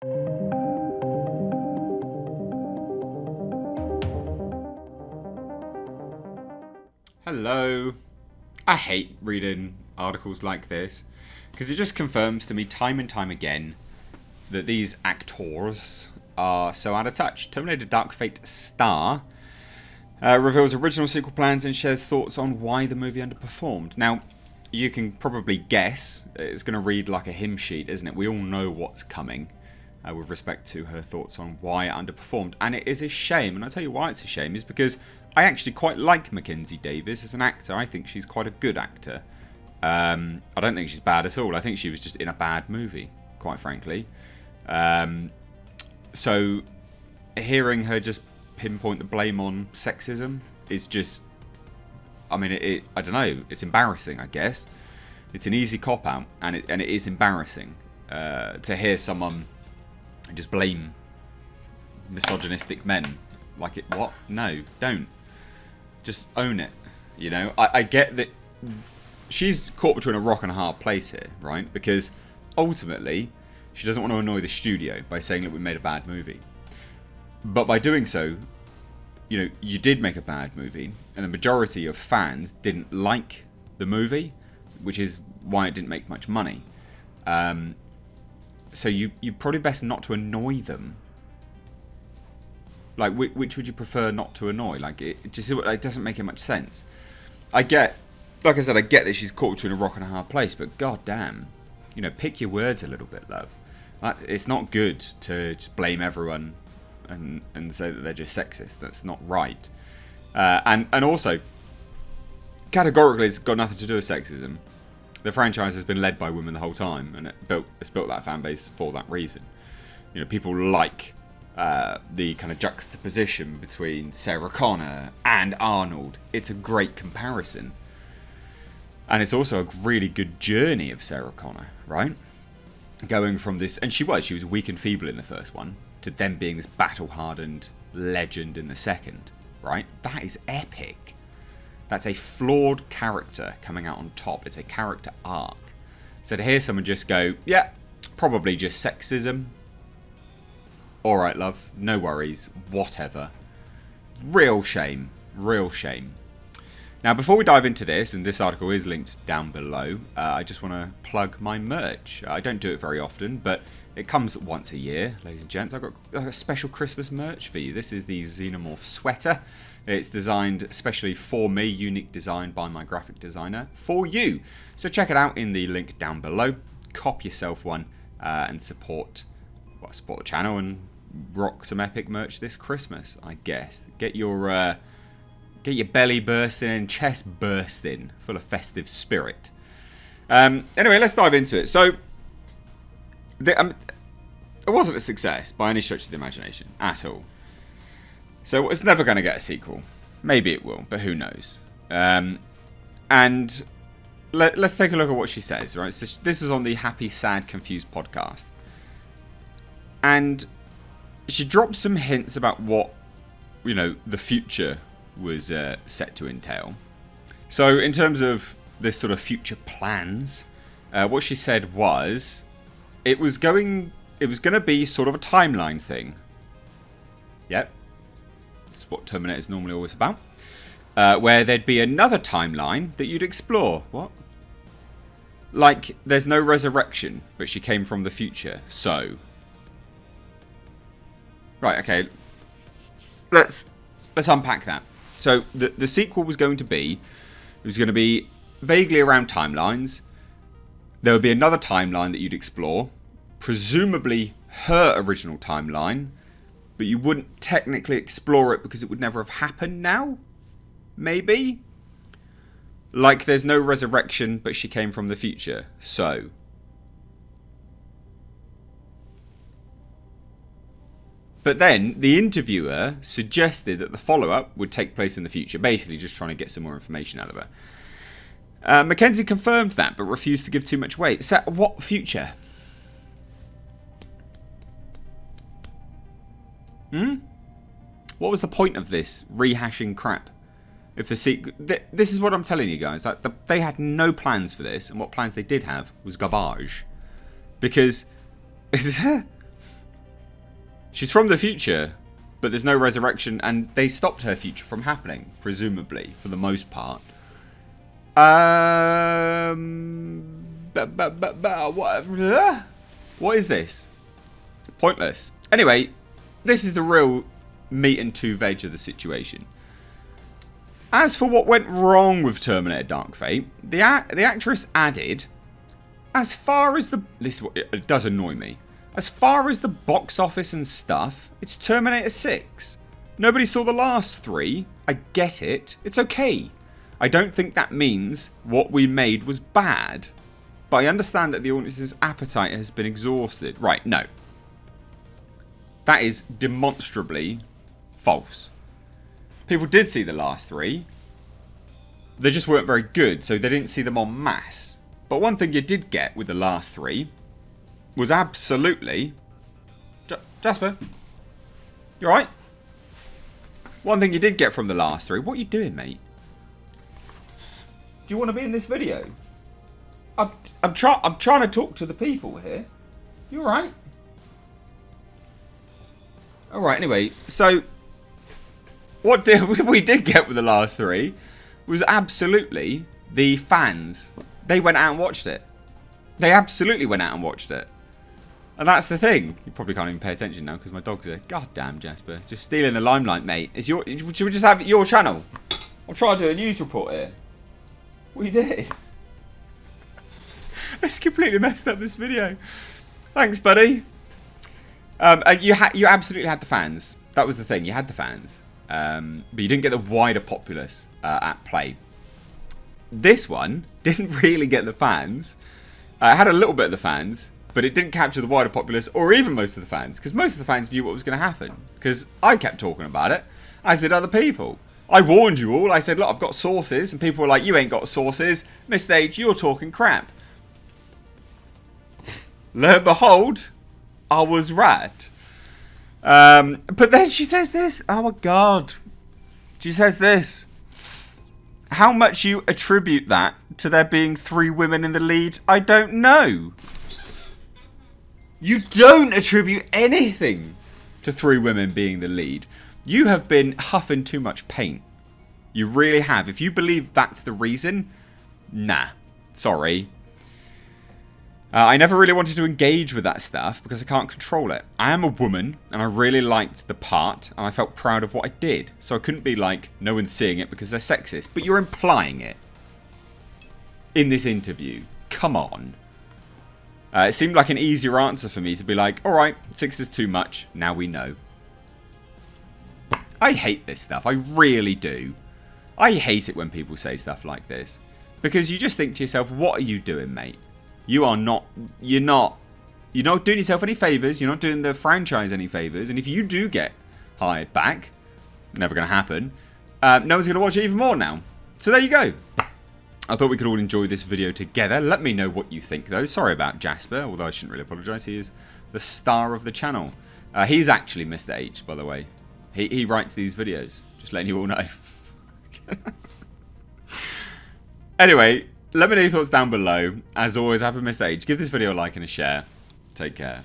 Hello. I hate reading articles like this because it just confirms to me time and time again that these actors are so out of touch. Terminator Dark Fate star reveals original sequel plans and shares thoughts on why the movie underperformed. Now, you can probably guess it's going to read like a hymn sheet, isn't it? We all know what's coming with respect to her thoughts on why it underperformed. And it is a shame. And I'll tell you why it's a shame is because I actually quite like Mackenzie Davis as an actor. I think she's quite a good actor. I don't think she's bad at all. I think she was just in a bad movie, quite frankly. So hearing her just pinpoint the blame on sexism is just, I mean, I don't know. It's embarrassing, I guess. It's an easy cop-out, and it is embarrassing to hear someone just blame misogynistic men. Like, what? No, don't. Just own it. You know, I get that she's caught between a rock and a hard place here, right? Because ultimately, she doesn't want to annoy the studio by saying that we made a bad movie. But by doing so, you know, you did make a bad movie, and the majority of fans didn't like the movie, which is why it didn't make much money. So you probably best not to annoy them. Like, which would you prefer not to annoy? Like, it doesn't make much sense. I get that she's caught between a rock and a hard place, but goddamn, you know, pick your words a little bit, love. It's not good to just blame everyone and say that they're just sexist. That's not right. And also, categorically, it's got nothing to do with sexism. The franchise has been led by women the whole time, and it's built that fan base for that reason. You know, people like the kind of juxtaposition between Sarah Connor and Arnold. It's a great comparison. And it's also a really good journey of Sarah Connor, right? Going from this, and she was weak and feeble in the first one, to then being this battle-hardened legend in the second, right? That is epic. That's a flawed character coming out on top. It's a character arc. So to hear someone just go, yeah, probably just sexism. Alright, love, no worries, whatever. Real shame. Real shame. Now, before we dive into this, and this article is linked down below, I just want to plug my merch. I don't do it very often, but it comes once a year, ladies and gents. I've got a special Christmas merch for you. This is the Xenomorph sweater. It's designed especially for me, unique design by my graphic designer for you. So check it out in the link down below. Cop yourself one and support the channel and rock some epic merch this Christmas, I guess. Get your belly bursting and chest bursting, full of festive spirit. Anyway, let's dive into it. So, it wasn't a success by any stretch of the imagination at all. So it's never going to get a sequel. Maybe it will, but who knows? And let's take a look at what she says. Right, so this is on the Happy, Sad, Confused podcast, and she dropped some hints about what, you know, the future was set to entail. So in terms of this sort of future plans, what she said was it was going to be sort of a timeline thing. Yep. That's what Terminator is normally always about. Where there'd be another timeline that you'd explore. What? Like, there's no resurrection, but she came from the future, so... Right, okay. Let's unpack that. So, the sequel was going to be... It was going to be vaguely around timelines. There would be another timeline that you'd explore. Presumably her original timeline. But you wouldn't technically explore it because it would never have happened now? Maybe? Like, there's no resurrection, but she came from the future. So... But then, the interviewer suggested that the follow-up would take place in the future, basically just trying to get some more information out of her. Mackenzie confirmed that, but refused to give too much weight. So, what future? What was the point of this rehashing crap? If the sequel... This is what I'm telling you guys. Like, they had no plans for this, and what plans they did have was garbage. Because... She's from the future, but there's no resurrection, and they stopped her future from happening, presumably, for the most part. What is this? Pointless. Anyway, this is the real meat and two veg of the situation. As for what went wrong with Terminator Dark Fate, the actress added, as far as the... It does annoy me. As far as the box office and stuff, it's Terminator 6. Nobody saw the last 3. I get it. It's okay. I don't think that means what we made was bad. But I understand that the audience's appetite has been exhausted. Right, no. That is demonstrably false. People did see the last 3. They just weren't very good, so they didn't see them en masse. But one thing you did get with the last 3 was absolutely... Jasper? You alright? One thing you did get from the last 3... What are you doing, mate? Do you want to be in this video? I'm trying to talk to the people here. You alright? Alright, anyway. So, what we did get with the last 3 was absolutely the fans. They went out and watched it. They absolutely went out and watched it. And that's the thing. You probably can't even pay attention now because my dog's here. God damn, Jasper. Just stealing the limelight, mate. Should we just have your channel? I'll try to do a news report here. What you did? It's completely messed up this video. Thanks, buddy. And you absolutely had the fans. That was the thing. You had the fans. But you didn't get the wider populace at play. This one didn't really get the fans. It had a little bit of the fans, but it didn't capture the wider populace or even most of the fans, because most of the fans knew what was going to happen, because I kept talking about it, as did other people. I warned you all. I said, look, I've got sources, and people were like, you ain't got sources. Mr. H, you're talking crap. Lo and behold, I was right. But then she says this. Oh my God. She says this. How much you attribute that to there being 3 women in the lead, I don't know. You don't attribute anything to 3 women being the lead. You have been huffing too much paint. You really have. If you believe that's the reason, nah. Sorry. I never really wanted to engage with that stuff because I can't control it. I am a woman and I really liked the part and I felt proud of what I did. So I couldn't be like, no one's seeing it because they're sexist. But you're implying it in this interview. Come on. It seemed like an easier answer for me to be like, alright, 6 is too much. Now we know. I hate this stuff. I really do. I hate it when people say stuff like this. Because you just think to yourself, what are you doing, mate? You're not doing yourself any favours. You're not doing the franchise any favours. And if you do get hired back, never going to happen, no one's going to watch it even more now. So there you go. I thought we could all enjoy this video together. Let me know what you think, though. Sorry about Jasper, although I shouldn't really apologise. He is the star of the channel. He's actually Mr. H, by the way. He writes these videos. Just letting you all know. Anyway, let me know your thoughts down below. As always, I've been Mr. H. Give this video a like and a share. Take care.